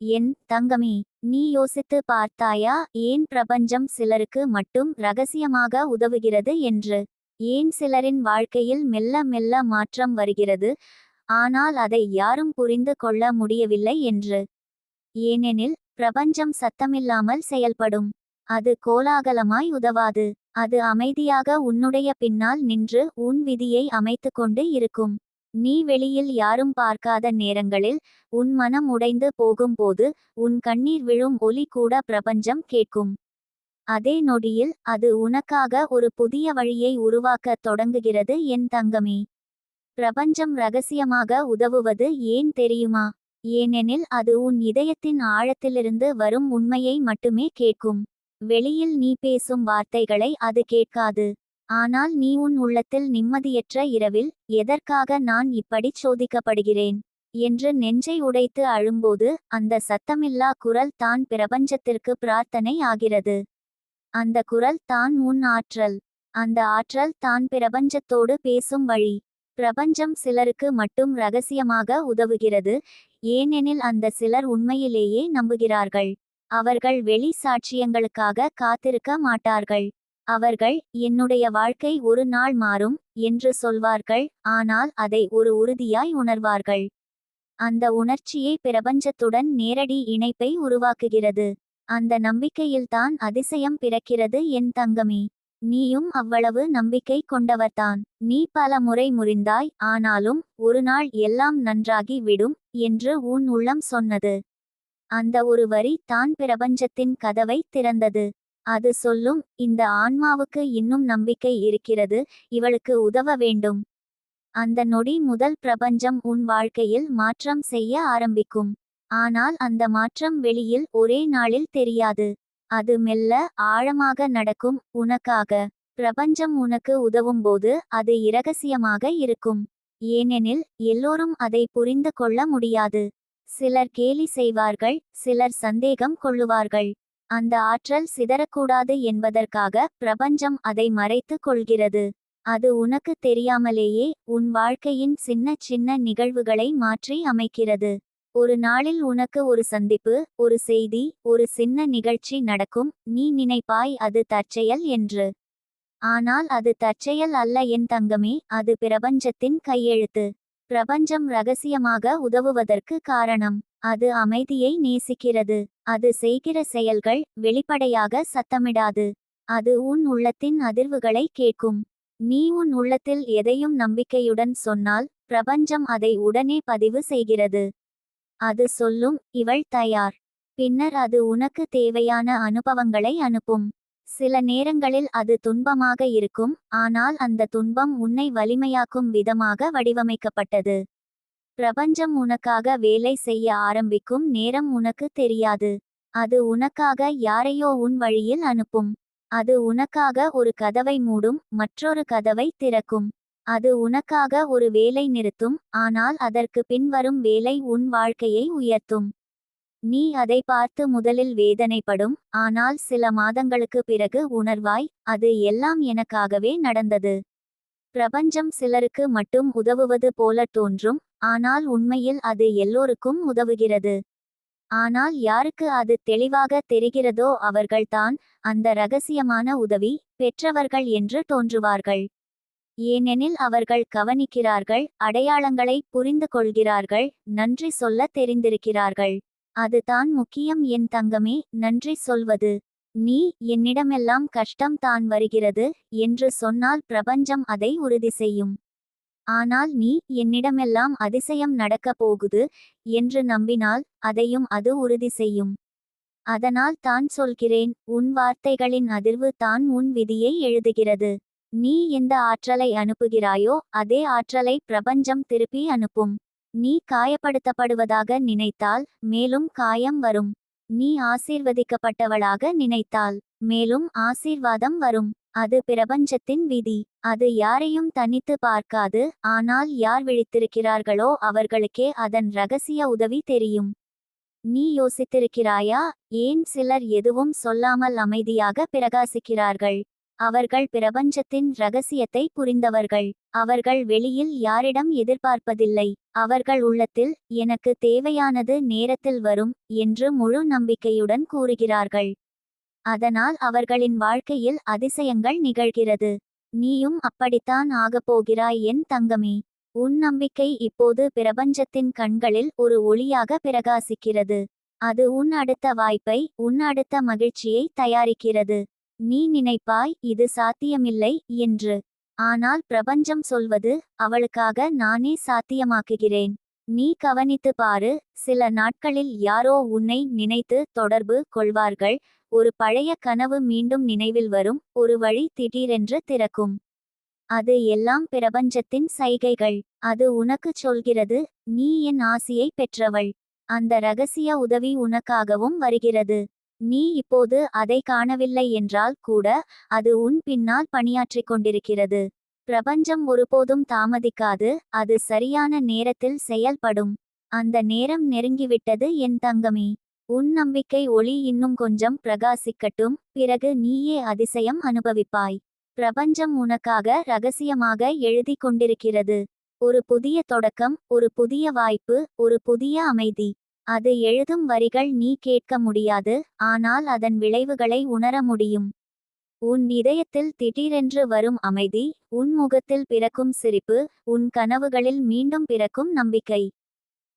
என் தங்கமே, நீ யோசித்து பார்த்தாயா, ஏன் பிரபஞ்சம் சிலருக்கு மட்டும் ரகசியமாக உதவுகிறது என்று? ஏன் சிலரின் வாழ்க்கையில் மெல்ல மெல்ல மாற்றம் வருகிறது, ஆனால் அதை யாரும் புரிந்து கொள்ள முடியவில்லை என்று? ஏனெனில் பிரபஞ்சம் சத்தமில்லாமல் செயல்படும். அது கோலாகலமாய் உதவாது. அது அமைதியாக உன்னுடைய பின்னால் நின்று உன் விதியை அமைத்துக்கொண்டு இருக்கும். நீ வெளியில் யாரும் பார்க்காத நேரங்களில், உன் மனம் உடைந்து போகும்போது, உன் கண்ணீர் விழும் ஒலி கூட பிரபஞ்சம் கேட்கும். அதே நொடியில் அது உனக்காக ஒரு புதிய வழியை உருவாக்கத் தொடங்குகிறது என் தங்கமே. பிரபஞ்சம் ரகசியமாக உதவுவது ஏன் தெரியுமா? ஏனெனில் அது உன் இதயத்தின் ஆழத்திலிருந்து வரும் உண்மையை மட்டுமே கேட்கும். வெளியில் நீ பேசும் வார்த்தைகளை அது கேட்காது. ஆனால் நீ உன் உள்ளத்தில் நிம்மதியற்ற இரவில், எதற்காக நான் இப்படிச் சோதிக்கப்படுகிறேன் என்று நெஞ்சை உடைத்து அழும்போது, அந்த சத்தமில்லா குரல் தான் பிரபஞ்சத்திற்கு பிரார்த்தனை ஆகிறது. அந்த குரல் தான் உன் ஆற்றல். அந்த ஆற்றல் தான் பிரபஞ்சத்தோடு பேசும் வழி. பிரபஞ்சம் சிலருக்கு மட்டும் ரகசியமாக உதவுகிறது, ஏனெனில் அந்த சிலர் உண்மையிலேயே நம்புகிறார்கள். அவர்கள் வெளி சாட்சியங்களுக்காக காத்திருக்க மாட்டார்கள். அவர்கள், என்னுடைய வாழ்க்கை ஒரு நாள் மாறும் என்று சொல்வார்கள், ஆனால் அதை ஒரு உறுதியாய் உணர்வார்கள். அந்த உணர்ச்சியே பிரபஞ்சத்துடன் நேரடி இணைப்பை உருவாக்குகிறது. அந்த நம்பிக்கையில்தான் அதிசயம் பிறக்கிறது என் தங்கமே. நீயும் அவ்வளவு நம்பிக்கை கொண்டவர்தான். நீ பல முறை முறிந்தாய், ஆனாலும் ஒரு நாள் எல்லாம் நன்றாகி விடும் என்று உன் உள்ளம் சொன்னது. அந்த ஒரு வரி தான் பிரபஞ்சத்தின் கதவை திறந்தது. அது சொல்லும், இந்த ஆன்மாவுக்கு இன்னும் நம்பிக்கை இருக்கிறது, இவளுக்கு உதவ வேண்டும். அந்த நொடி முதல் பிரபஞ்சம் உன் வாழ்க்கையில் மாற்றம் செய்ய ஆரம்பிக்கும். ஆனால் அந்த மாற்றம் வெளியில் ஒரே நாளில் தெரியாது. அது மெல்ல, ஆழமாக நடக்கும், உனக்காக. பிரபஞ்சம் உனக்கு உதவும்போது அது இரகசியமாக இருக்கும். ஏனெனில் எல்லோரும் அதை புரிந்து கொள்ள முடியாது. சிலர் கேலி செய்வார்கள், சிலர் சந்தேகம் கொள்ளுவார்கள். அந்த ஆற்றல் சிதறக்கூடாது என்பதற்காக பிரபஞ்சம் அதை மறைத்து கொள்கிறது. அது உனக்கு தெரியாமலேயே உன் வாழ்க்கையின் சின்ன சின்ன நிகழ்வுகளை மாற்றி அமைக்கிறது. ஒரு நாளில் உனக்கு ஒரு சந்திப்பு, ஒரு செய்தி, ஒரு சின்ன நிகழ்ச்சி நடக்கும். நீ நினைப்பாய் அது தற்செயல் என்று. ஆனால் அது தற்செயல் அல்ல என் தங்கமே, அது பிரபஞ்சத்தின் கையெழுத்து. பிரபஞ்சம் ரகசியமாக உதவுவதற்கு காரணம், அது அமைதியை நேசிக்கிறது. அது செய்கிற செயல்கள் வெளிப்படையாக சத்தமிடாது. அது உன் உள்ளத்தின் அதிர்வுகளை கேட்கும். நீ உன் உள்ளத்தில் எதையும் நம்பிக்கையுடன் சொன்னால், பிரபஞ்சம் அதை உடனே பதிவு செய்கிறது. அது சொல்லும், இவள் தயார். பின்னர் அது உனக்கு தேவையான அனுபவங்களை அனுப்பும். சில நேரங்களில் அது துன்பமாக இருக்கும், ஆனால் அந்த துன்பம் உன்னை வலிமையாக்கும் விதமாக வடிவமைக்கப்பட்டது. பிரபஞ்சம் உனக்காக வேலை செய்ய ஆரம்பிக்கும் நேரம் உனக்கு தெரியாது. அது உனக்காக யாரையோ உன் வழியில் அனுப்பும். அது உனக்காக ஒரு கதவை மூடும், மற்றொரு கதவை திறக்கும். அது உனக்காக ஒரு வேலை நிறுத்தும், ஆனால் அதற்கு பின்வரும் வேலை உன் வாழ்க்கையை உயர்த்தும். நீ அதை பார்த்து முதலில் வேதனைப்படும், ஆனால் சில மாதங்களுக்கு பிறகு உணர்வாய், அது எல்லாம் எனக்காகவே நடந்தது. பிரபஞ்சம் சிலருக்கு மட்டும் உதவுவது போல தோன்றும், ஆனால் உண்மையில் அது எல்லோருக்கும் உதவுகிறது. ஆனால் யாருக்கு அது தெளிவாக தெரிகிறதோ அவர்கள்தான் அந்த ரகசியமான உதவி பெற்றவர்கள் என்று தோன்றுவார்கள். ஏனெனில் அவர்கள் கவனிக்கிறார்கள், அடையாளங்களை புரிந்து கொள்கிறார்கள், நன்றி சொல்ல தெரிந்திருக்கிறார்கள். அதுதான் முக்கியம் என் தங்கமே, நன்றி சொல்வது. நீ, என்னிடமெல்லாம் கஷ்டம் தான் வருகிறது என்று சொன்னால் பிரபஞ்சம் அதை உறுதி செய்யும். ஆனால் நீ, என்னிடமெல்லாம் அதிசயம் நடக்கப் போகுது என்று நம்பினால் அதையும் அது உறுதி செய்யும். அதனால் தான் சொல்கிறேன், உன் வார்த்தைகளின் அதிர்வு தான் உன் விதியை எழுதுகிறது. நீ எந்த ஆற்றலை அனுப்புகிறாயோ அதே ஆற்றலை பிரபஞ்சம் திருப்பி அனுப்பும். நீ காயப்படுத்தப்படுவதாக நினைத்தால் மேலும் காயம் வரும். நீ ஆசீர்வதிக்கப்பட்டவளாக நினைத்தால் மேலும் ஆசீர்வாதம் வரும். அது பிரபஞ்சத்தின் விதி. அது யாரையும் தனித்து பார்க்காது, ஆனால் யார் விழித்திருக்கிறார்களோ அவர்களுக்கே அதன் ரகசிய உதவி தெரியும். நீ யோசித்திருக்கிறாயா, ஏன் சிலர் எதுவும் சொல்லாமல் அமைதியாக பிரகாசிக்கிறார்கள்? அவர்கள் பிரபஞ்சத்தின் ரகசியத்தை புரிந்தவர்கள். அவர்கள் வெளியில் யாரிடம் எதிர்பார்ப்பதில்லை. அவர்கள் உள்ளத்தில் எனக்கு தேவையானது நேரத்தில் வரும் என்று முழு நம்பிக்கையுடன் கூறுகிறார்கள். அதனால் அவர்களின் வாழ்க்கையில் அதிசயங்கள் நிகழ்கிறது. நீயும் அப்படித்தான் ஆகப்போகிறாய் என் தங்கமே. உன் நம்பிக்கை இப்போது பிரபஞ்சத்தின் கண்களில் ஒரு ஒளியாக பிரகாசிக்கிறது. அது உன் அடுத்த வாய்ப்பை, உன் அடுத்த மகிழ்ச்சியை தயாரிக்கிறது. நீ நினைப்பாய் இது சாத்தியமில்லை என்று. ஆனால் பிரபஞ்சம் சொல்வது, அவளுக்காக நானே சாத்தியமாக்குகிறேன். நீ கவனித்து பாரு, சில நாட்களில் யாரோ உன்னை நினைத்து தொடர்பு கொள்வார்கள். ஒரு பழைய கனவு மீண்டும் நினைவில் வரும். ஒரு வழி திடீரென்று திறக்கும். அது எல்லாம் பிரபஞ்சத்தின் சைகைகள். அது உனக்குச் சொல்கிறது, நீ என் ஆசியை பெற்றவள். அந்த ரகசிய உதவி உனக்காகவும் வருகிறது. நீ இப்போது அதை காணவில்லை என்றால் கூட அது உன் பின்னால் பணியாற்றிக் கொண்டிருக்கிறது. பிரபஞ்சம் ஒருபோதும் தாமதிக்காது, அது சரியான நேரத்தில் செயல்படும். அந்த நேரம் நெருங்கிவிட்டது என் தங்கமே. உன் நம்பிக்கை ஒளி இன்னும் கொஞ்சம் பிரகாசிக்கட்டும், பிறகு நீயே அதிசயம் அனுபவிப்பாய். பிரபஞ்சம் உனக்காக ரகசியமாக எழுதி கொண்டிருக்கிறது. ஒரு புதிய தொடக்கம், ஒரு புதிய வாய்ப்பு, ஒரு புதிய அமைதி. அது எழுதும் வரிகள் நீ கேட்க முடியாது, ஆனால் அதன் விளைவுகளை உணர முடியும். உன் இதயத்தில் திடீரென்று வரும் அமைதி, உன் முகத்தில் பிறக்கும் சிரிப்பு, உன் கனவுகளில் மீண்டும் பிறக்கும் நம்பிக்கை.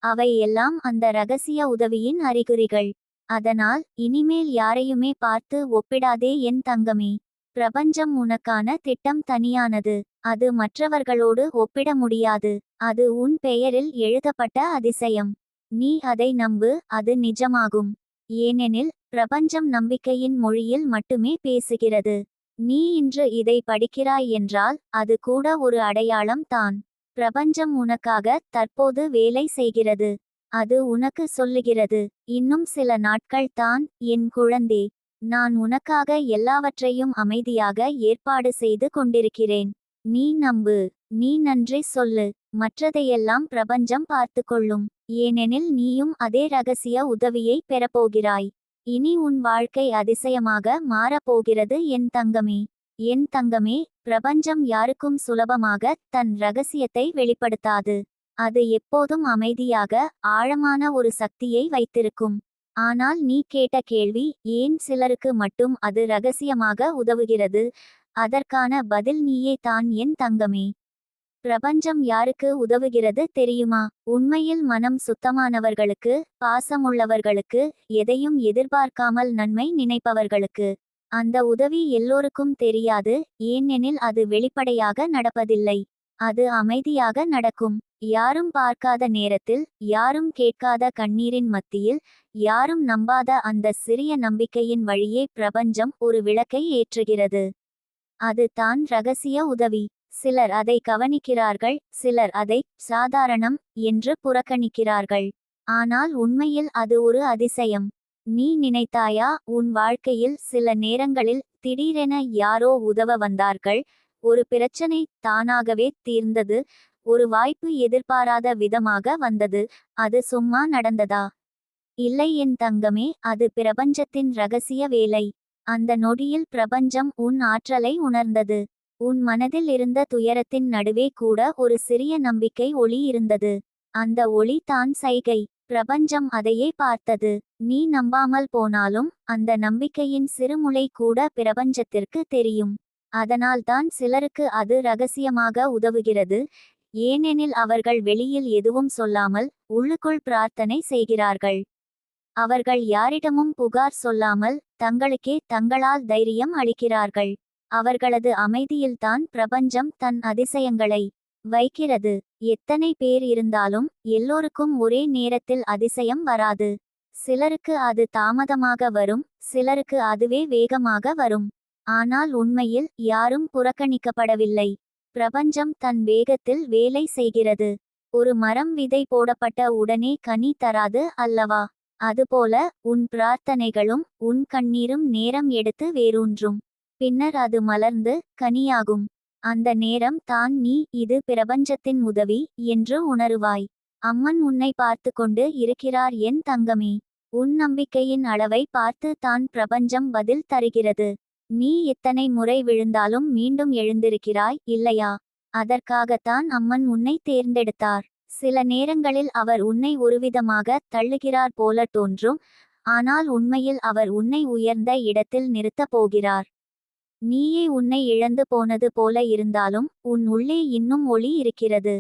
அவை எல்லாம் அந்த ரகசிய உதவியின் அறிகுறிகள். அதனால் இனிமேல் யாரையுமே பார்த்து ஒப்பிடாதே என் தங்கமே. பிரபஞ்சம் உனக்கான திட்டம் தனியானது. அது மற்றவர்களோடு ஒப்பிட முடியாது. அது உன் பெயரில் எழுதப்பட்ட அதிசயம். நீ அதை நம்பு, அது நிஜமாகும். ஏனெனில் பிரபஞ்சம் நம்பிக்கையின் மொழியில் மட்டுமே பேசுகிறது. நீ இன்று இதை படிக்கிறாய் என்றால் அது கூட ஒரு அடையாளம் தான். பிரபஞ்சம் உனக்காக தற்போது வேலை செய்கிறது. அது உனக்கு சொல்லுகிறது, இன்னும் சில நாட்கள் தான் என் குழந்தே. நான் உனக்காக எல்லாவற்றையும் அமைதியாக ஏற்பாடு செய்து கொண்டிருக்கிறேன். நீ நம்பு, நீ நன்றி சொல்லு. மற்றதையெல்லாம் பிரபஞ்சம் பார்த்து கொள்ளும். ஏனெனில் நீயும் அதே ரகசிய உதவியை பெறப்போகிறாய். இனி உன் வாழ்க்கை அதிசயமாக மாறப்போகிறது என் தங்கமே. என் தங்கமே, பிரபஞ்சம் யாருக்கும் சுலபமாக தன் ரகசியத்தை வெளிப்படுத்தாது. அது எப்போதும் அமைதியாக, ஆழமான ஒரு சக்தியை வைத்திருக்கும். ஆனால் நீ கேட்ட கேள்வி, ஏன் சிலருக்கு மட்டும் அது ரகசியமாக உதவுகிறது? அதற்கான பதில் நீயே தான் என் தங்கமே. பிரபஞ்சம் யாருக்கு உதவுகிறது தெரியுமா? உண்மையில் மனம் சுத்தமானவர்களுக்கு, பாசமுள்ளவர்களுக்கு, எதையும் எதிர்பார்க்காமல் நன்மை நினைப்பவர்களுக்கு. அந்த உதவி எல்லோருக்கும் தெரியாது, ஏனெனில் அது வெளிப்படையாக நடப்பதில்லை. அது அமைதியாக நடக்கும். யாரும் பார்க்காத நேரத்தில், யாரும் கேட்காத கண்ணீரின் மத்தியில், யாரும் நம்பாத அந்த சிறிய நம்பிக்கையின் வழியே பிரபஞ்சம் ஒரு விளக்கை ஏற்றுகிறது. அது தான் ரகசிய உதவி. சிலர் அதை கவனிக்கிறார்கள், சிலர் அதை சாதாரணம் என்று புறக்கணிக்கிறார்கள். ஆனால் உண்மையில் அது ஒரு அதிசயம். நீ நினைத்தாயா, உன் வாழ்க்கையில் சில நேரங்களில் திடீரென யாரோ உதவ வந்தார்கள்? ஒரு பிரச்சனை தானாகவே தீர்ந்தது. ஒரு வாய்ப்பு எதிர்பாராத விதமாக வந்தது. அது சும்மா நடந்ததா? இல்லை என் தங்கமே, அது பிரபஞ்சத்தின் ரகசிய வேலை. அந்த நொடியில் பிரபஞ்சம் உன் ஆற்றலை உணர்ந்தது. உன் மனதில் இருந்த துயரத்தின் நடுவே கூட ஒரு சிறிய நம்பிக்கை ஒளி இருந்தது. அந்த ஒளி தான் சைகை. பிரபஞ்சம் அதையே பார்த்தது. நீ நம்பாமல் போனாலும் அந்த நம்பிக்கையின் சிறுமுளை கூட பிரபஞ்சத்திற்கு தெரியும். அதனால்தான் சிலருக்கு அது ரகசியமாக உதவுகிறது. ஏனெனில் அவர்கள் வெளியில் எதுவும் சொல்லாமல் உள்ளுக்குள் பிரார்த்தனை செய்கிறார்கள். அவர்கள் யாரிடமும் புகார் சொல்லாமல் தங்களுக்கே தங்களால் தைரியம் அளிக்கிறார்கள். அவர்களது அமைதியில்தான் பிரபஞ்சம் தன் அதிசயங்களை வைக்கிறது. எத்தனை பேர் இருந்தாலும் எல்லோருக்கும் ஒரே நேரத்தில் அதிசயம் வராது. சிலருக்கு அது தாமதமாக வரும், சிலருக்கு அதுவே வேகமாக வரும். ஆனால் உண்மையில் யாரும் புறக்கணிக்கப்படவில்லை. பிரபஞ்சம் தன் வேகத்தில் வேலை செய்கிறது. ஒரு மரம் விதை போடப்பட்ட உடனே கனி தராது அல்லவா? அதுபோல உன் பிரார்த்தனைகளும் உன் கண்ணீரும் நேரம் எடுத்து வேரூன்றும். பின்னர் அது மலர்ந்து கனியாகும். அந்த நேரம் தான் நீ இது பிரபஞ்சத்தின் உதவி என்று உணருவாய். அம்மன் உன்னை பார்த்து கொண்டு இருக்கிறார் என் தங்கமே. உன் நம்பிக்கையின் அளவை பார்த்து தான் பிரபஞ்சம் பதில் தருகிறது. நீ எத்தனை முறை விழுந்தாலும் மீண்டும் எழுந்திருக்கிறாய் இல்லையா? அதற்காகத்தான் அம்மன் உன்னை தேர்ந்தெடுத்தார். சில நேரங்களில் அவர் உன்னை ஒருவிதமாக தள்ளுகிறார் போல தோன்றும். ஆனால் உண்மையில் அவர் உன்னை உயர்ந்த இடத்தில் நிறுத்தப் போகிறார். நீயே உன்னை இழந்து போனது போல இருந்தாலும் உன் உள்ளே இன்னும் ஒளி இருக்கிறது.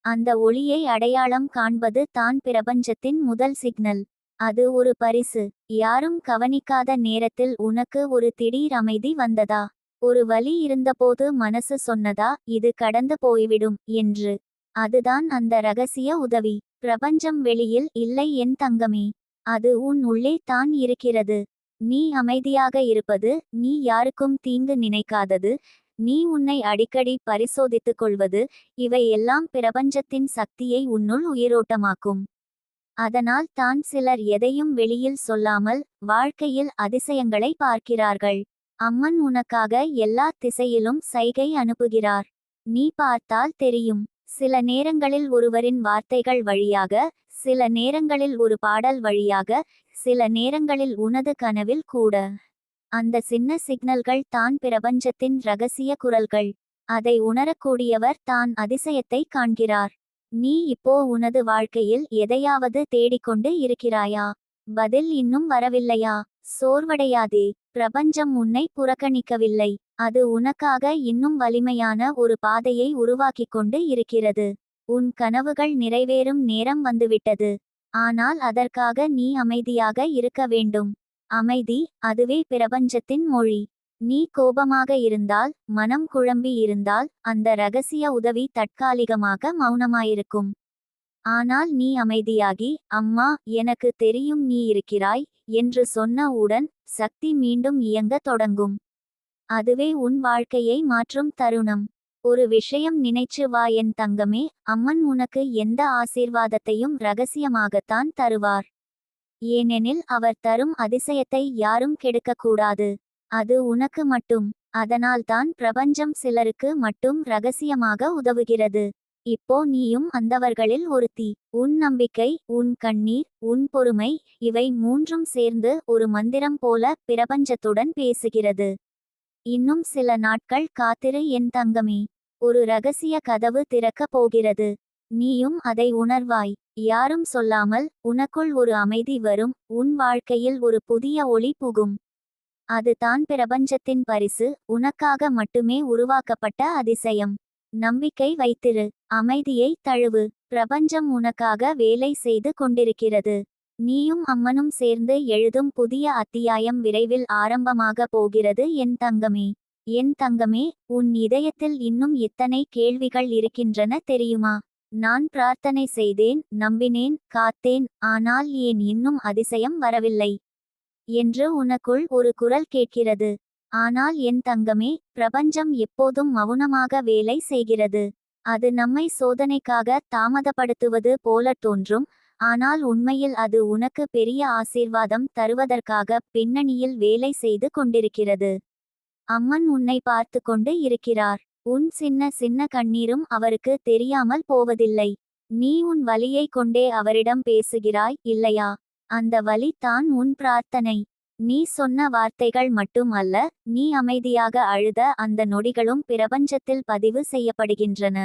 அந்த ஒளியை அடையாளம் காண்பது தான் பிரபஞ்சத்தின் முதல் சிக்னல். அது ஒரு பரிசு. யாரும் கவனிக்காத நேரத்தில் உனக்கு ஒரு திடீர் அமைதி வந்ததா? ஒரு வலி இருந்தபோது மனசு சொன்னதா, இது கடந்து போய்விடும் என்று? அதுதான் அந்த ரகசிய உதவி. பிரபஞ்சம் வெளியில் இல்லை என் தங்கமே. அது உன் உள்ளே தான் இருக்கிறது. நீ அமைதியாக இருப்பது, நீ யாருக்கும் தீங்கு நினைக்காதது, நீ உன்னை அடிக்கடி பரிசோதித்துக் கொள்வது, இவை எல்லாம் பிரபஞ்சத்தின் சக்தியை உன்னுள் உயிரோட்டமாக்கும். அதனால் தான் சிலர் எதையும் வெளியில் சொல்லாமல் வாழ்க்கையில் அதிசயங்களை பார்க்கிறார்கள். அம்மன் உனக்காக எல்லா திசையிலும் சைகை அனுப்புகிறார். நீ பார்த்தால் தெரியும். சில நேரங்களில் ஒருவரின் வார்த்தைகள் வழியாக, சில நேரங்களில் ஒரு பாடல் வழியாக, சில நேரங்களில் உனது கனவில் கூட. அந்த சின்ன சிக்னல்கள் தான் பிரபஞ்சத்தின் ரகசிய குரல்கள். அதை உணரக்கூடியவர் தான் அதிசயத்தை காண்கிறார். நீ இப்போ உனது வாழ்க்கையில் எதையாவது தேடிக்கொண்டு இருக்கிறாயா? பதில் இன்னும் வரவில்லையா? சோர்வடையாதே. பிரபஞ்சம் உன்னை புறக்கணிக்கவில்லை. அது உனக்காக இன்னும் வலிமையான ஒரு பாதையை உருவாக்கிக் கொண்டு இருக்கிறது. உன் கனவுகள் நிறைவேறும் நேரம் வந்துவிட்டது. ஆனால் அதற்காக நீ அமைதியாக இருக்க வேண்டும். அமைதி, அதுவே பிரபஞ்சத்தின் மொழி. நீ கோபமாக இருந்தால், மனம் குழம்பி இருந்தால், அந்த ரகசிய உதவி தற்காலிகமாக மௌனமாயிருக்கும். ஆனால் நீ அமைதியாகி, அம்மா, எனக்கு தெரியும் நீ இருக்கிறாய் என்று சொன்னவுடன் சக்தி மீண்டும் இயங்கத் தொடங்கும். அதுவே உன் வாழ்க்கையை மாற்றும் தருணம். ஒரு விஷயம் நினைச்சு வா என் தங்கமே, அம்மன் உனக்கு எந்த ஆசீர்வாதத்தையும் ரகசியமாகத்தான் தருவார். ஏனெனில் அவர் தரும் அதிசயத்தை யாரும் கெடுக்கக்கூடாது. அது உனக்கு மட்டும். அதனால்தான் பிரபஞ்சம் சிலருக்கு மட்டும் ரகசியமாக உதவுகிறது. இப்போ நீயும் அந்தவர்களில் ஒருத்தி. உன் நம்பிக்கை, உன் கண்ணீர், உன் பொறுமை, இவை மூன்றும் சேர்ந்து ஒரு மந்திரம் போல பிரபஞ்சத்துடன் பேசுகிறது. இன்னும் சில நாட்கள் காத்திரு என் தங்கமே. ஒரு ரகசிய கதவு திறக்கப் போகிறது. நீயும் அதை உணர்வாய். யாரும் சொல்லாமல் உனக்குள் ஒரு அமைதி வரும். உன் வாழ்க்கையில் ஒரு புதிய ஒளி புகும். அது தான் பிரபஞ்சத்தின் பரிசு, உனக்காக மட்டுமே உருவாக்கப்பட்ட அதிசயம். நம்பிக்கை வைத்திரு. அமைதியை தழுவு. பிரபஞ்சம் உனக்காக வேலை செய்து கொண்டிருக்கிறது. நீயும் அம்மனும் சேர்ந்து எழுதும் புதிய அத்தியாயம் விரைவில் ஆரம்பமாக போகிறது என் தங்கமே. என் தங்கமே, உன் இதயத்தில் இன்னும் எத்தனை கேள்விகள் இருக்கின்றன தெரியுமா? நான் பிரார்த்தனை செய்தேன், நம்பினேன், காத்தேன், ஆனால் ஏன் இன்னும் அதிசயம் வரவில்லை என்று உனக்குள் ஒரு குரல் கேட்கிறது. ஆனால் என் தங்கமே, பிரபஞ்சம் எப்போதும் மௌனமாக வேலை செய்கிறது. அது நம்மை சோதனைக்காக தாமதப்படுத்துவது போல தோன்றும். ஆனால் உண்மையில் அது உனக்கு பெரிய ஆசீர்வாதம் தருவதற்காக பின்னணியில் வேலை செய்து கொண்டிருக்கிறது. அம்மன் உன்னை பார்த்து கொண்டு இருக்கிறார். உன் சின்ன சின்ன கண்ணீரும் அவருக்கு தெரியாமல் போவதில்லை. நீ உன் வலியை கொண்டே அவரிடம் பேசுகிறாய் இல்லையா? அந்த வலி தான் உன் பிரார்த்தனை. நீ சொன்ன வார்த்தைகள் மட்டும் அல்ல, நீ அமைதியாக அழுத அந்த நொடிகளும் பிரபஞ்சத்தில் பதிவு செய்யப்படுகின்றன.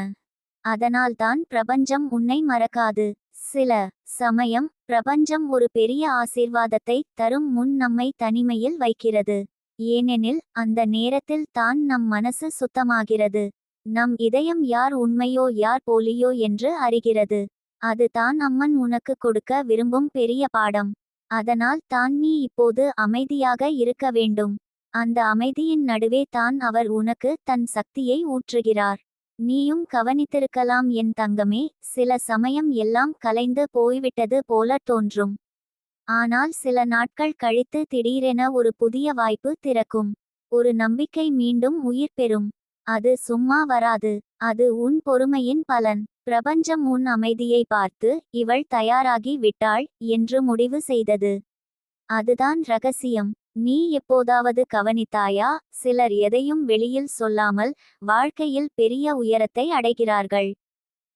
அதனால்தான் பிரபஞ்சம் உன்னை மறக்காது. சில சமயம் பிரபஞ்சம் ஒரு பெரிய ஆசீர்வாதத்தை தரும் முன் நம்மை தனிமையில் வைக்கிறது. ஏனெனில் அந்த நேரத்தில் தான் நம் மனசு சுத்தமாகிறது. நம் இதயம் யார் உண்மையோ யார் போலியோ என்று அறிகிறது. அது தான் அம்மன் உனக்கு கொடுக்க விரும்பும் பெரிய பாடம். அதனால் தான் நீ இப்போது அமைதியாக இருக்க வேண்டும். அந்த அமைதியின் நடுவே தான் அவர் உனக்கு தன் சக்தியை ஊற்றுகிறார். நீயும் கவனித்திருக்கலாம் என் தங்கமே, சில சமயம் எல்லாம் கலைந்து போய்விட்டது போல தோன்றும். ஆனால் சில நாட்கள் கழித்து திடீரென ஒரு புதிய வாய்ப்பு திறக்கும். ஒரு நம்பிக்கை மீண்டும் உயிர் பெறும். அது சும்மா வராது. அது உன் பொறுமையின் பலன். பிரபஞ்சம் உன் அமைதியை பார்த்து, இவள் தயாராகி விட்டாள் என்று முடிவு செய்தது. அதுதான் ரகசியம். நீ எப்போதாவது கவனித்தாயா? சிலர் எதையும் வெளியில் சொல்லாமல் வாழ்க்கையில் பெரிய உயரத்தை அடைகிறார்கள்.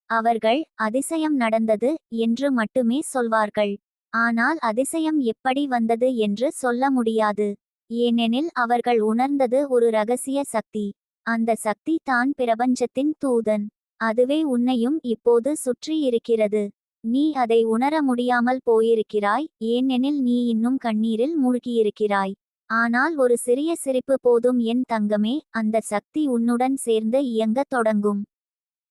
அவர்கள் அதிசயம் நடந்தது என்று மட்டுமே சொல்வார்கள். ஆனால் அதிசயம் எப்படி வந்தது என்று சொல்ல முடியாது. ஏனெனில் அவர்கள் உணர்ந்தது ஒரு ரகசிய சக்தி. அந்த சக்தி தான் பிரபஞ்சத்தின் தூதன். அதுவே உன்னையும் இப்போது சுற்றி இருக்கிறது. நீ அதை உணர முடியாமல் போயிருக்கிறாய், ஏனெனில் நீ இன்னும் கண்ணீரில் மூழ்கியிருக்கிறாய். ஆனால் ஒரு சிறிய சிரிப்பு போதும் என் தங்கமே, அந்த சக்தி உன்னுடன் சேர்ந்து இயங்கத் தொடங்கும்.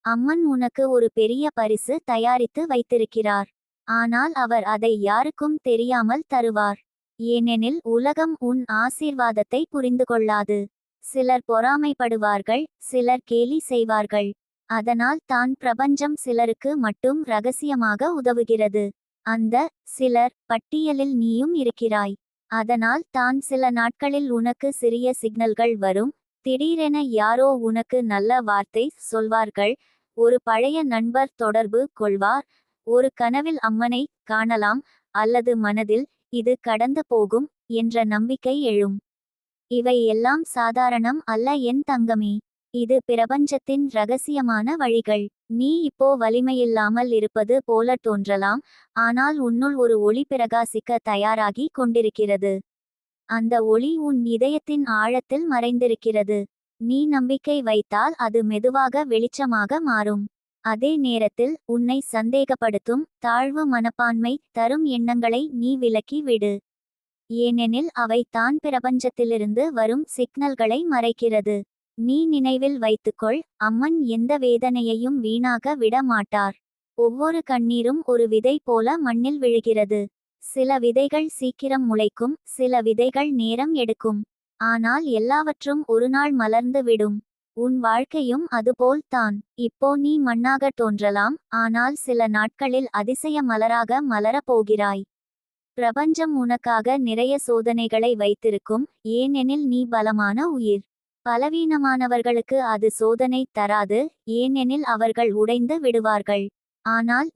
அம்மன் உனக்கு ஒரு பெரிய பரிசு தயாரித்து வைத்திருக்கிறார். ஆனால் அவர் அதை யாருக்கும் தெரியாமல் தருவார். ஏனெனில் உலகம் உன் ஆசீர்வாதத்தை புரிந்து கொள்ளாது. சிலர் பொறாமைப்படுவார்கள், சிலர் கேலி செய்வார்கள். அதனால் தான் பிரபஞ்சம் சிலருக்கு மட்டும் ரகசியமாக உதவுகிறது. அந்த சிலர் பட்டியலில் நீயும் இருக்கிறாய். அதனால் தான் சில நாட்களில் உனக்கு சிறிய சிக்னல்கள் வரும். திடீரென யாரோ உனக்கு நல்ல வார்த்தை சொல்வார்கள். ஒரு பழைய நண்பர் தொடர்பு கொள்வார். ஒரு கனவில் அம்மனை காணலாம். அல்லது மனதில் இது கடந்து போகும் என்ற நம்பிக்கை எழும். இவை எல்லாம் சாதாரணம் அல்ல என் தங்கமே. இது பிரபஞ்சத்தின் ரகசியமான வழிகள். நீ இப்போ வலிமையில்லாமல் இருப்பது போல தோன்றலாம். ஆனால் உன்னுள் ஒரு ஒளி பிரகாசிக்க தயாராகி கொண்டிருக்கிறது. அந்த ஒளி உன் இதயத்தின் ஆழத்தில் மறைந்திருக்கிறது. நீ நம்பிக்கை வைத்தால் அது மெதுவாக வெளிச்சமாக மாறும். அதே நேரத்தில் உன்னை சந்தேகப்படுத்தும் தாழ்வு மனப்பான்மை தரும் எண்ணங்களை நீ விலக்கி விடு. ஏனெனில் அவை தான் பிரபஞ்சத்திலிருந்து வரும் சிக்னல்களை மறைக்கிறது. நீ நினைவில் வைத்துக்கொள், அம்மன் எந்த வேதனையையும் வீணாக விட மாட்டார். ஒவ்வொரு கண்ணீரும் ஒரு விதை போல மண்ணில் விழுகிறது. சில விதைகள் சீக்கிரம் முளைக்கும், சில விதைகள் நேரம் எடுக்கும். ஆனால் எல்லாவற்றும் ஒருநாள் மலர்ந்து விடும். உன் வாழ்க்கையும் அதுபோல் தான். இப்போ நீ மண்ணாக தோன்றலாம், ஆனால் சில நாட்களில் அதிசய மலராக மலரப் போகிறாய். பிரபஞ்சம் உனக்காக நிறைய சோதனைகளை வைத்திருக்கும், ஏனெனில் நீ பலமான உயிர். பலவீனமானவர்களுக்கு அது சோதனை தராது, ஏனெனில் அவர்கள் உடைந்து விடுவார்கள். ஆனால்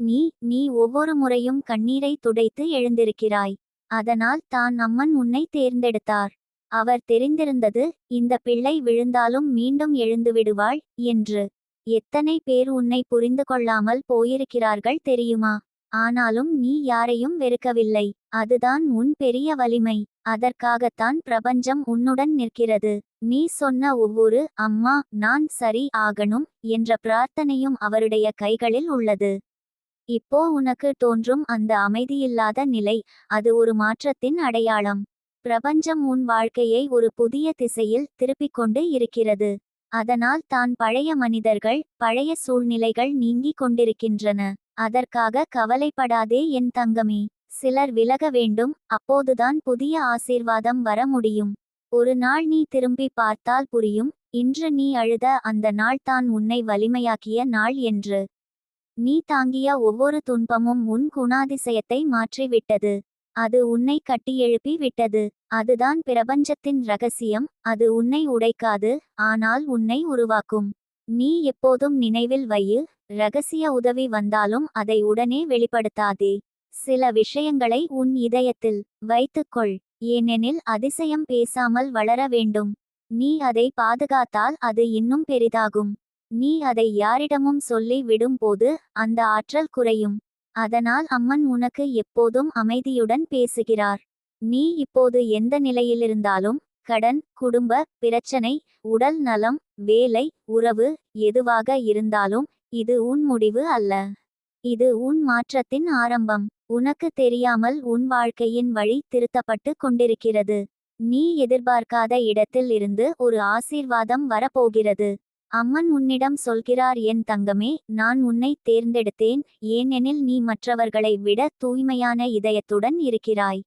நீ ஒவ்வொரு முறையும் கண்ணீரை துடைத்து எழுந்திருக்கிறாய். அதனால் தான் அம்மன் உன்னை தேர்ந்தெடுத்தார். அவர் தெரிந்திருந்தது, இந்த பிள்ளை விழுந்தாலும் மீண்டும் எழுந்துவிடுவாள் என்று. எத்தனை பேர் உன்னை புரிந்து கொள்ளாமல் போயிருக்கிறார்கள் தெரியுமா? ஆனாலும் நீ யாரையும் வெறுக்கவில்லை. அதுதான் உன் பெரிய வலிமை. அதற்காகத்தான் பிரபஞ்சம் உன்னுடன் நிற்கிறது. நீ சொன்ன ஒவ்வொரு அம்மா நான் சரி ஆகணும் என்ற பிரார்த்தனையும் அவருடைய கைகளில் உள்ளது. இப்போ உனக்கு தோன்றும் அந்த அமைதியில்லாத நிலை, அது ஒரு மாற்றத்தின் அடையாளம். பிரபஞ்சம் உன் வாழ்க்கையை ஒரு புதிய திசையில் திருப்பிக் கொண்டு இருக்கிறது. அதனால் தான் பழைய மனிதர்கள், பழைய சூழ்நிலைகள் நீங்கிக் கொண்டிருக்கின்றன. அதற்காக கவலைப்படாதே என் தங்கமே. சிலர் விலக வேண்டும், அப்போதுதான் புதிய ஆசீர்வாதம் வர முடியும். ஒரு நாள் நீ திரும்பி பார்த்தால் புரியும், இன்று நீ அழுத அந்த நாள் தான் உன்னை வலிமையாக்கிய நாள் என்று. நீ தாங்கிய ஒவ்வொரு துன்பமும் உன் குணாதிசயத்தை மாற்றிவிட்டது. அது உன்னை கட்டியெழுப்பி விட்டது. அதுதான் பிரபஞ்சத்தின் ரகசியம். அது உன்னை உடைக்காது, ஆனால் உன்னை உருவாக்கும். நீ எப்போதும் நினைவில் வையு, ரகசிய உதவி வந்தாலும் அதை உடனே வெளிப்படுத்தாதே. சில விஷயங்களை உன் இதயத்தில் வைத்துக்கொள். ஏனெனில் அதிசயம் பேசாமல் வளர வேண்டும். நீ அதை பாதுகாத்தால் அது இன்னும் பெரிதாகும். நீ அதை யாரிடமும் சொல்லி விடும்போது அந்த ஆற்றல் குறையும். அதனால் அம்மன் உனக்கு எப்போதும் அமைதியுடன் பேசுகிறார். நீ இப்போது எந்த நிலையிலிருந்தாலும், கடன், குடும்ப பிரச்சனை, உடல் நலம், வேலை, உறவு, எதுவாக இருந்தாலும், இது உன் முடிவு அல்ல. இது உன் மாற்றத்தின் ஆரம்பம். உனக்கு தெரியாமல் உன் வாழ்க்கையின் வழி திருத்தப்பட்டு கொண்டிருக்கிறது. நீ எதிர்பார்க்காத இடத்தில் இருந்து ஒரு ஆசீர்வாதம் வரப்போகிறது. அம்மன் உன்னிடம் சொல்கிறார், என் தங்கமே, நான் உன்னை தேர்ந்தெடுத்தேன், ஏனெனில் நீ மற்றவர்களை விட தூய்மையான இதயத்துடன் இருக்கிறாய்.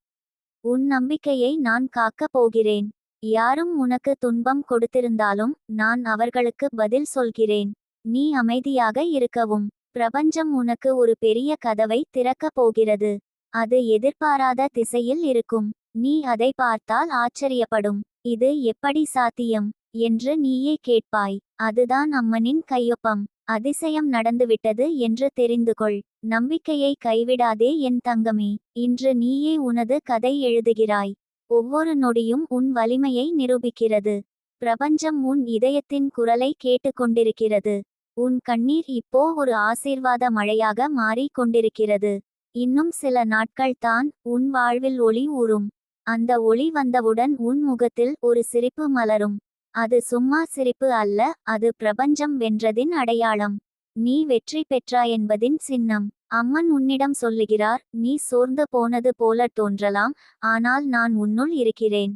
உன் நம்பிக்கையை நான் காக்கப் போகிறேன். யாரும் உனக்கு துன்பம் கொடுத்திருந்தாலும் நான் அவர்களுக்கு பதில் சொல்கிறேன். நீ அமைதியாக இருக்கவும். பிரபஞ்சம் உனக்கு ஒரு பெரிய கதவை திறக்கப் போகிறது. அது எதிர்பாராத திசையில் இருக்கும். நீ அதை பார்த்தால் ஆச்சரியப்படும். இது எப்படி சாத்தியம் என்று நீயே கேட்பாய். அதுதான் அம்மனின் கையொப்பம். அதிசயம் நடந்துவிட்டது என்று தெரிந்து கொள். நம்பிக்கையை கைவிடாதே என் தங்கமே. இன்று நீயே உனது கதை எழுதுகிறாய். ஒவ்வொரு நொடியும் உன் வலிமையை நிரூபிக்கிறது. பிரபஞ்சம் உன் இதயத்தின் குரலை கேட்டுக்கொண்டிருக்கிறது. உன் கண்ணீர் இப்போ ஒரு ஆசீர்வாத மழையாக மாறி கொண்டிருக்கிறது. இன்னும் சில நாட்கள் தான், உன் வாழ்வில் ஒளி ஊறும். அந்த ஒளி வந்தவுடன் உன் முகத்தில் ஒரு சிரிப்பு மலரும். அது சும்மா சிரிப்பு அல்ல, அது பிரபஞ்சம் வென்றதின் அடையாளம். நீ வெற்றி பெற்றாயென்பதின் சின்னம். அம்மன் உன்னிடம் சொல்லுகிறார், நீ சோர்ந்து போனது போல தோன்றலாம், ஆனால் நான் உன்னுள் இருக்கிறேன்.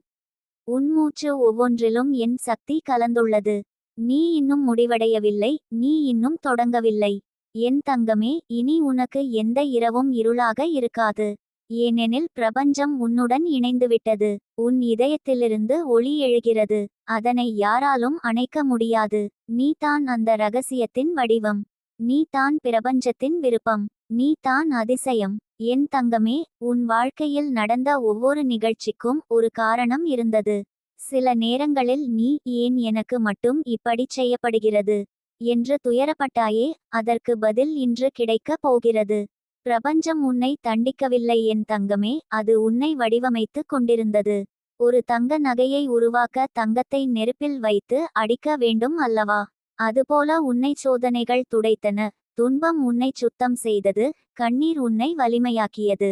உன் மூச்சு ஒவ்வொன்றிலும் என் சக்தி கலந்துள்ளது. நீ இன்னும் முடிவடையவில்லை, நீ இன்னும் தொடங்கவில்லை. என் தங்கமே, இனி உனக்கு எந்த இரவும் இருளாக இருக்காது. ஏனெனில் பிரபஞ்சம் உன்னுடன் இணைந்துவிட்டது. உன் இதயத்திலிருந்து ஒளி எழுகிறது. அதனை யாராலும் அணைக்க முடியாது. நீ தான் அந்த ரகசியத்தின் வடிவம். நீ தான் பிரபஞ்சத்தின் விருப்பம். நீ தான் அதிசயம். என் தங்கமே, உன் வாழ்க்கையில் நடந்த ஒவ்வொரு நிகழ்ச்சிக்கும் ஒரு காரணம் இருந்தது. சில நேரங்களில் நீ ஏன் எனக்கு மட்டும் இப்படிச் செய்யப்படுகிறது என்று துயரப்பட்டாயே, அதற்கு பதில் இன்று கிடைக்கப் போகிறது. பிரபஞ்சம் உன்னை தண்டிக்கவில்லை என் தங்கமே, அது உன்னை வடிவமைத்து கொண்டிருந்தது. ஒரு தங்க நகையை உருவாக்க தங்கத்தை நெருப்பில் வைத்து அடிக்க வேண்டும் அல்லவா? அதுபோல உன்னை சோதனைகள் துடைத்தன. துன்பம் உன்னை சுத்தம் செய்தது. கண்ணீர் உன்னை வலிமையாக்கியது.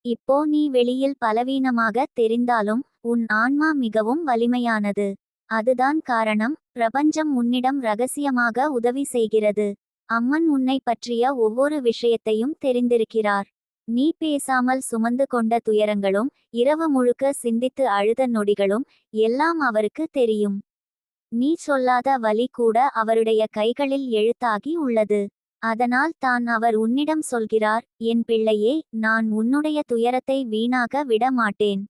இப்போ நீ வெளியில் பலவீனமாக தெரிந்தாலும் உன் ஆன்மா மிகவும் வலிமையானது. அதுதான் காரணம், பிரபஞ்சம் உன்னிடம் ரகசியமாக உதவி செய்கிறது. அம்மன் உன்னை பற்றிய ஒவ்வொரு விஷயத்தையும் தெரிந்திருக்கிறார். நீ பேசாமல் சுமந்து கொண்ட துயரங்களும், இரவு முழுக்க சிந்தித்து அழுத நொடிகளும் எல்லாம் அவருக்கு தெரியும். நீ சொல்லாத வலி கூட அவருடைய கைகளில் எழுத்தாகி உள்ளது. அதனால் தான் அவர் உன்னிடம் சொல்கிறார், என் பிள்ளையே, நான் உன்னுடைய துயரத்தை வீணாக விட மாட்டேன்.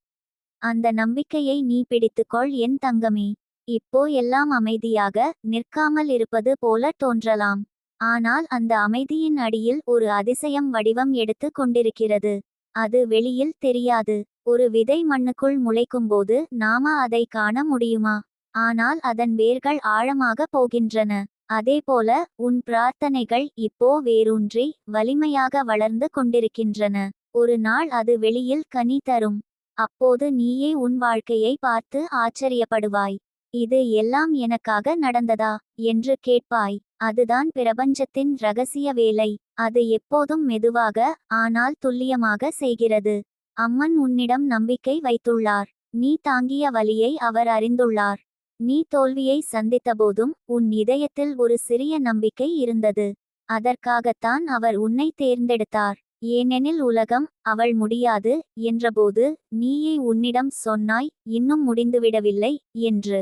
அந்த நம்பிக்கையை நீ பிடித்துக்கொள் என் தங்கமே. இப்போ எல்லாம் அமைதியாக நிற்காமல் இருப்பது போல தோன்றலாம். ஆனால் அந்த அமைதியின் அடியில் ஒரு அதிசயம் வடிவம் எடுத்து கொண்டிருக்கிறது. அது வெளியில் தெரியாது. ஒரு விதை மண்ணுக்குள் முளைக்கும்போது நாம அதை காண முடியுமா? ஆனால் அதன் வேர்கள் ஆழமாக போகின்றன. அதேபோல உன் பிரார்த்தனைகள் இப்போ வேரூன்றி வலிமையாக வளர்ந்து கொண்டிருக்கின்றன. ஒரு நாள் அது வெளியில் கனி தரும். அப்போது நீயே உன் வாழ்க்கையை பார்த்து ஆச்சரியப்படுவாய். இது எல்லாம் எனக்காக நடந்ததா என்று கேட்பாய். அதுதான் பிரபஞ்சத்தின் ரகசிய வேலை. அது எப்போதும் மெதுவாக, ஆனால் துல்லியமாக செய்கிறது. அம்மன் உன்னிடம் நம்பிக்கை வைத்துள்ளார். நீ தாங்கிய வலியை அவர் அறிந்துள்ளார். நீ தோல்வியை சந்தித்தபோதும் உன் இதயத்தில் ஒரு சிறிய நம்பிக்கை இருந்தது. அதற்காகத்தான் அவர் உன்னை தேர்ந்தெடுத்தார். ஏனெனில் உலகம் அவள் முடியாது என்றபோது நீயே உன்னிடம் சொன்னாய், இன்னும் முடிந்துவிடவில்லை என்று.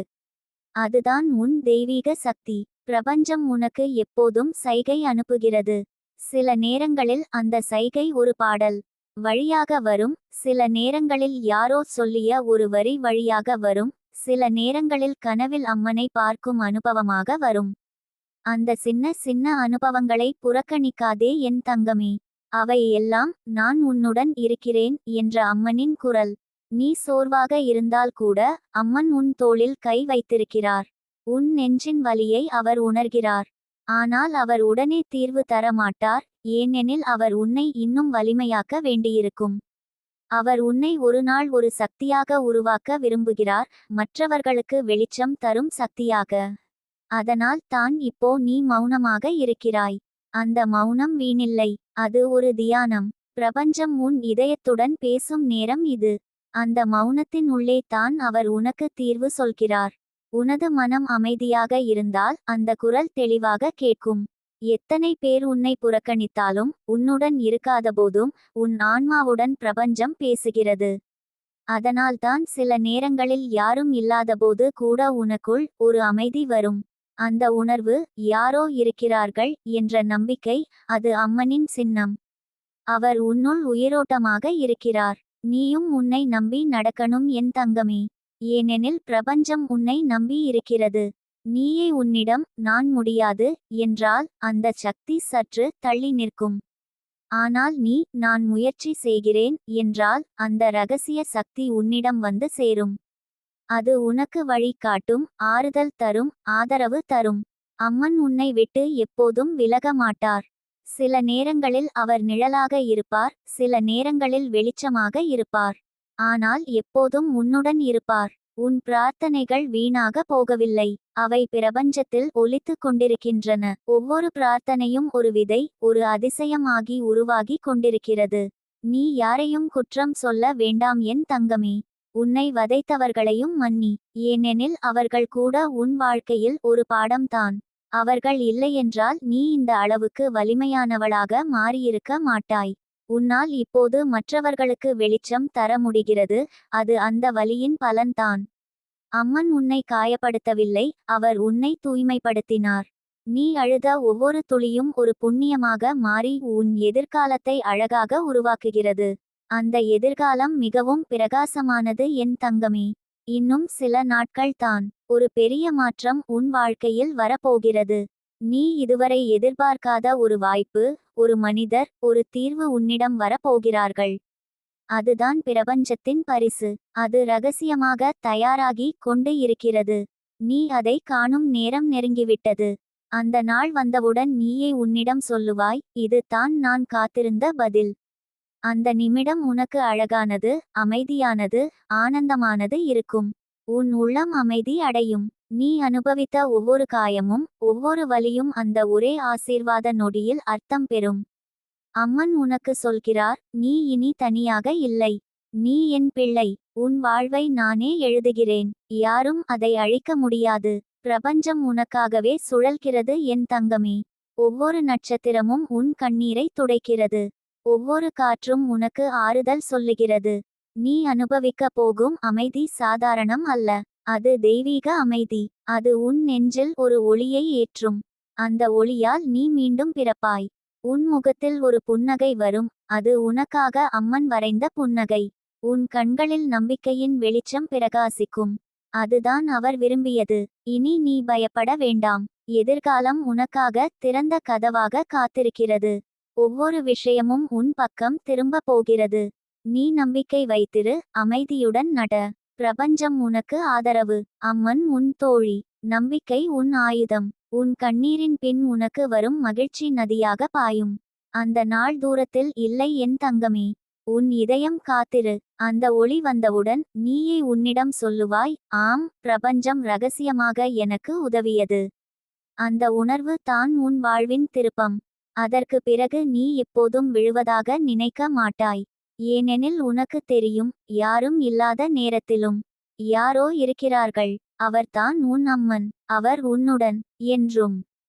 அதுதான் உன் தெய்வீக சக்தி. பிரபஞ்சம் உனக்கு எப்போதும் சைகை அனுப்புகிறது. சில நேரங்களில் அந்த சைகை ஒரு பாடல் வழியாக வரும். சில நேரங்களில் யாரோ சொல்லிய ஒரு வரி வழியாக வரும். சில நேரங்களில் கனவில் அம்மனை பார்க்கும் அனுபவமாக வரும். அந்த சின்ன சின்ன அனுபவங்களை புறக்கணிக்காதே என் தங்கமே. அவை எல்லாம் நான் உன்னுடன் இருக்கிறேன் என்ற அம்மனின் குரல். நீ சோர்வாக இருந்தால் கூட அம்மன் உன் தோளில் கை வைத்திருக்கிறார். உன் நெஞ்சின் வலியை அவர் உணர்கிறார். ஆனால் அவர் உடனே தீர்வு தர மாட்டார், ஏனெனில் அவர் உன்னை இன்னும் வலிமையாக்க வேண்டியிருக்கும். அவர் உன்னை ஒரு நாள் ஒரு சக்தியாக உருவாக்க விரும்புகிறார், மற்றவர்களுக்கு வெளிச்சம் தரும் சக்தியாக. அதனால் தான் இப்போ நீ மௌனமாக இருக்கிறாய். அந்த மௌனம் வீணில்லை, அது ஒரு தியானம். பிரபஞ்சம் உன் இதயத்துடன் பேசும் நேரம் இது. அந்த மௌனத்தின் உள்ளே தான் அவர் உனக்கு தீர்வு சொல்கிறார். உனது மனம் அமைதியாக இருந்தால் அந்த குரல் தெளிவாக கேட்கும். எத்தனை பேர் உன்னை புறக்கணித்தாலும், உன்னுடன் இருக்காதபோதும் உன் ஆன்மாவுடன் பிரபஞ்சம் பேசுகிறது. அதனால்தான் சில நேரங்களில் யாரும் இல்லாதபோது கூட உனக்குள் ஒரு அமைதி வரும். அந்த உணர்வு, யாரோ இருக்கிறார்கள் என்ற நம்பிக்கை, அது அம்மனின் சின்னம். அவர் உன்னுள் உயிரோட்டமாக இருக்கிறார். நீயும் உன்னை நம்பி நடக்கணும் என் தங்கமே. ஏனெனில் பிரபஞ்சம் உன்னை நம்பி இருக்கிறது. நீயே உன்னிடம் நான் முடியாது என்றால் அந்த சக்தி சற்று தள்ளி நிற்கும். ஆனால் நீ நான் முயற்சி செய்கிறேன் என்றால் அந்த ரகசிய சக்தி உன்னிடம் வந்து சேரும். அது உனக்கு வழி காட்டும், ஆறுதல் தரும், ஆதரவு தரும். அம்மன் உன்னை விட்டு எப்போதும் விலக மாட்டார். சில நேரங்களில் அவர் நிழலாக இருப்பார், சில நேரங்களில் வெளிச்சமாக இருப்பார். ஆனால் எப்போதும் உன்னுடன் இருப்பார். உன் பிரார்த்தனைகள் வீணாக போகவில்லை. அவை பிரபஞ்சத்தில் ஒலித்து கொண்டிருக்கின்றன. ஒவ்வொரு பிரார்த்தனையும் ஒரு விதை, ஒரு அதிசயம் ஆகி உருவாகி கொண்டிருக்கிறது. நீ யாரையும் குற்றம் சொல்ல வேண்டாம் என் தங்கமே. உன்னை வதைத்தவர்களையும் மன்னி. ஏனெனில் அவர்கள் கூட உன் வாழ்க்கையில் ஒரு பாடம்தான். அவர்கள் இல்லையென்றால் நீ இந்த அளவுக்கு வலிமையானவளாக மாறியிருக்க மாட்டாய். உன்னால் இப்போது மற்றவர்களுக்கு வெளிச்சம் தர முடிகிறது. அது அந்த வலியின் பலன்தான். அம்மன் உன்னை காயப்படுத்தவில்லை, அவர் உன்னை தூய்மைப்படுத்தினார். நீ அழுத ஒவ்வொரு துளியும் ஒரு புண்ணியமாக மாறி உன் எதிர்காலத்தை அழகாக உருவாக்குகிறது. அந்த எதிர்காலம் மிகவும் பிரகாசமானது என் தங்கமே. இன்னும் சில நாட்கள் தான். ஒரு பெரிய மாற்றம் உன் வாழ்க்கையில் வரப்போகிறது. நீ இதுவரை எதிர்பார்க்காத ஒரு வாய்ப்பு, ஒரு மனிதர், ஒரு தீர்வு உன்னிடம் வரப்போகிறார்கள். அதுதான் பிரபஞ்சத்தின் பரிசு. அது ரகசியமாக தயாராகி கொண்டு இருக்கிறது. நீ அதை காணும் நேரம் நெருங்கிவிட்டது. அந்த நாள் வந்தவுடன் நீயே உன்னிடம் சொல்லுவாய், இது தான் நான் காத்திருந்த பதில். அந்த நிமிடம் உனக்கு அழகானது, அமைதியானது, ஆனந்தமானது இருக்கும். உன் உள்ளம் அமைதி அடையும். நீ அனுபவித்த ஒவ்வொரு காயமும், ஒவ்வொரு வலியும் அந்த ஒரே ஆசீர்வாத நொடியில் அர்த்தம் பெறும். அம்மன் உனக்கு சொல்கிறார், நீ இனி தனியாக இல்லை. நீ என் பிள்ளை. உன் வாழ்வை நானே எழுதுகிறேன். யாரும் அதை அழிக்க முடியாது. பிரபஞ்சம் உனக்காகவே சுழல்கிறது என் தங்கமே. ஒவ்வொரு நட்சத்திரமும் உன் கண்ணீரை துடைக்கிறது. ஒவ்வொரு காற்றும் உனக்கு ஆறுதல் சொல்லுகிறது. நீ அனுபவிக்க போகும் அமைதி சாதாரணம் அல்ல. அது தெய்வீக அமைதி. அது உன் நெஞ்சில் ஒரு ஒளியை ஏற்றும். அந்த ஒளியால் நீ மீண்டும் பிறப்பாய். உன் முகத்தில் ஒரு புன்னகை வரும். அது உனக்காக அம்மன் வரைந்த புன்னகை. உன் கண்களில் நம்பிக்கையின் வெளிச்சம் பிரகாசிக்கும். அதுதான் அவர் விரும்பியது. இனி நீ பயப்பட வேண்டாம். எதிர்காலம் உனக்காக திறந்த கதவாக காத்திருக்கிறது. ஒவ்வொரு விஷயமும் உன் பக்கம் திரும்ப போகிறது. நீ நம்பிக்கை வைத்திரு, அமைதியுடன் நட. பிரபஞ்சம் உனக்கு ஆதரவு. அம்மன் உன் தோழி. நம்பிக்கை உன் ஆயுதம். உன் கண்ணீரின் பின் உனக்கு வரும் மகிழ்ச்சி நதியாக பாயும். அந்த நாள் தூரத்தில் இல்லை என் தங்கமே. உன் இதயம் காத்திரு. அந்த ஒளி வந்தவுடன் நீயே உன்னிடம் சொல்லுவாய், ஆம், பிரபஞ்சம் ரகசியமாக எனக்கு உதவியது. அந்த உணர்வு தான் உன் வாழ்வின் திருப்பம். அதற்கு பிறகு நீ எப்போதும் விழுவதாக நினைக்க மாட்டாய். ஏனெனில் உனக்கு தெரியும், யாரும் இல்லாத நேரத்திலும் யாரோ இருக்கிறார்கள். அவர்தான் உன் அம்மன். அவர் உன்னுடன் என்றும்.